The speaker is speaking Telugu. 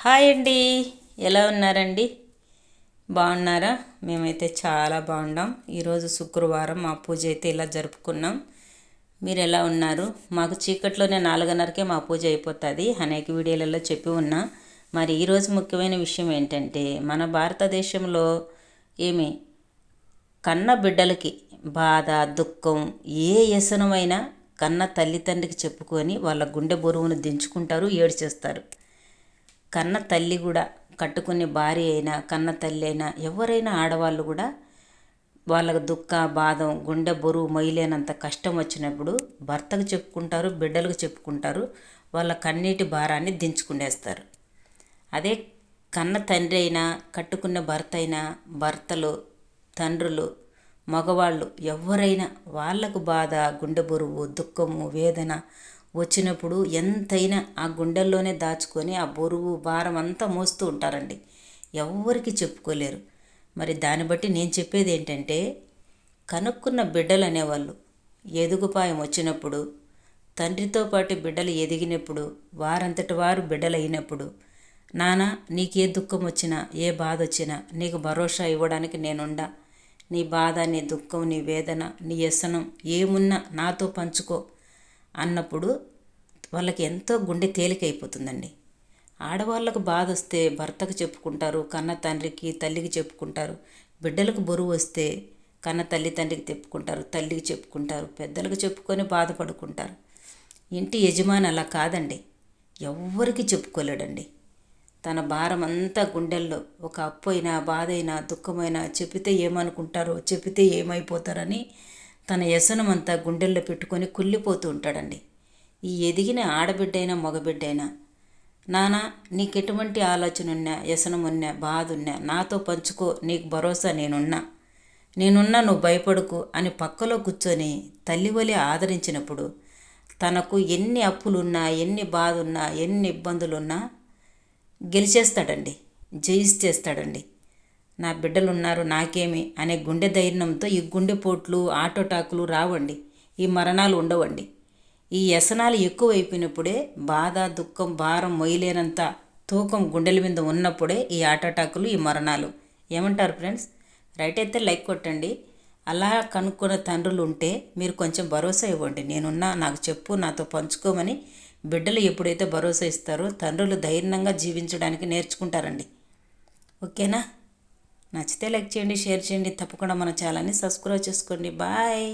హాయ్ అండి. ఎలా ఉన్నారండి? బాగున్నారా? మేమైతే చాలా బాగున్నాం. ఈరోజు శుక్రవారం మా పూజ అయితే ఇలా జరుపుకున్నాం. మీరు ఎలా ఉన్నారు? మాకు చీకట్లోనే 4:30కే మా పూజ అయిపోతుంది. అనేక వీడియోలలో చెప్పి ఉన్నా. మరి ఈరోజు ముఖ్యమైన విషయం ఏంటంటే మన భారతదేశంలో ఏమి కన్న బిడ్డలకి బాధ దుఃఖం ఏ వ్యసనమైనా కన్న తల్లిదండ్రికి చెప్పుకొని వాళ్ళ గుండె బరువును దించుకుంటారు, ఏడ్చేస్తారు. కన్న తల్లి కూడా, కట్టుకునే భార్య అయినా కన్న తల్లి అయినా ఎవరైనా ఆడవాళ్ళు కూడా వాళ్ళకు దుఃఖ బాధ గుండె బరువు మొయ్యలేనంత కష్టం వచ్చినప్పుడు భర్తకు చెప్పుకుంటారు, బిడ్డలకు చెప్పుకుంటారు, వాళ్ళ కన్నీటి భారాన్ని దించుకునేస్తారు. అదే కన్న తండ్రి అయినా కట్టుకున్న భర్త అయినా భర్తలు తండ్రులు మగవాళ్ళు ఎవరైనా వాళ్ళకు బాధ గుండె బరువు దుఃఖము వేదన వచ్చినప్పుడు ఎంతైనా ఆ గుండెల్లోనే దాచుకొని ఆ బరువు భారం అంతా మోస్తూ ఉంటారండి. ఎవరికి చెప్పుకోలేరు. మరి దాన్ని బట్టి నేను చెప్పేది ఏంటంటే కనుక్కున్న బిడ్డలు అనేవాళ్ళు ఎదుగుపాయం వచ్చినప్పుడు తండ్రితో పాటు బిడ్డలు ఎదిగినప్పుడు వారంతటి వారు బిడ్డలు అయినప్పుడు నాన్న నీకే దుఃఖం వచ్చినా ఏ బాధ వచ్చినా నీకు భరోసా ఇవ్వడానికి నేనుండా, నీ బాధ నీ దుఃఖం నీ వేదన నీ వ్యసనం ఏమున్నా నాతో పంచుకో అన్నప్పుడు వాళ్ళకి ఎంతో గుండె తేలికైపోతుందండి. ఆడవాళ్ళకు బాధ వస్తే భర్తకు చెప్పుకుంటారు, కన్న తండ్రికి తల్లికి చెప్పుకుంటారు. బిడ్డలకు బరువు వస్తే కన్న తల్లి తండ్రికి చెప్పుకుంటారు, తల్లికి చెప్పుకుంటారు, పెద్దలకు చెప్పుకొని బాధపడుకుంటారు. ఇంటి యజమాని అలా కాదండి, ఎవ్వరికి చెప్పుకోలేడండి. తన భారం అంతా గుండెల్లో ఒక అప్పు అయినా బాధ అయినా దుఃఖమైనా చెబితే ఏమనుకుంటారో చెబితే ఏమైపోతారని తన వ్యసనం అంతా గుండెల్లో పెట్టుకొని కుళ్ళిపోతూ ఉంటాడండి. ఈ ఎదిగిన ఆడబిడ్డైనా మగబిడ్డైనా నానా నీకెటువంటి ఆలోచన ఉన్నా వ్యసనం ఉన్నా బాధ ఉన్నా నాతో పంచుకో, నీకు భరోసా నేనున్నా నువ్వు భయపడుకు అని పక్కలో కూర్చొని తల్లివలి ఆదరించినప్పుడు తనకు ఎన్ని అప్పులున్నా ఎన్ని బాధ ఉన్నా ఎన్ని ఇబ్బందులున్నా గెలిచేస్తాడండి, జయిస్తేస్తాడండి. నా బిడ్డలు ఉన్నారు నాకేమి అనే గుండె ధైర్యంతో ఈ గుండెపోట్లు ఆటోటాకులు రావండి, ఈ మరణాలు ఉండవండి. ఈ వ్యసనాలు ఎక్కువైపోయినప్పుడే బాధ దుఃఖం భారం మొయ్యలేనంత తూకం గుండెల మీద ఉన్నప్పుడే ఈ అటాకులు ఈ మరణాలు. ఏమంటారు ఫ్రెండ్స్? రైట్ అయితే లైక్ కొట్టండి. అలా కనుక్కున్న తండ్రులు ఉంటే మీరు కొంచెం భరోసా ఇవ్వండి, నేనున్నా నాకు చెప్పు నాతో పంచుకోమని. బిడ్డలు ఎప్పుడైతే భరోసా ఇస్తారో తండ్రులు ధైర్యంగా జీవించడానికి నేర్చుకుంటారండి. ఓకేనా? నచ్చితే లైక్ చేయండి, షేర్ చేయండి, తప్పకుండా మన ఛానల్ని సబ్స్క్రైబ్ చేసుకోండి. బాయ్.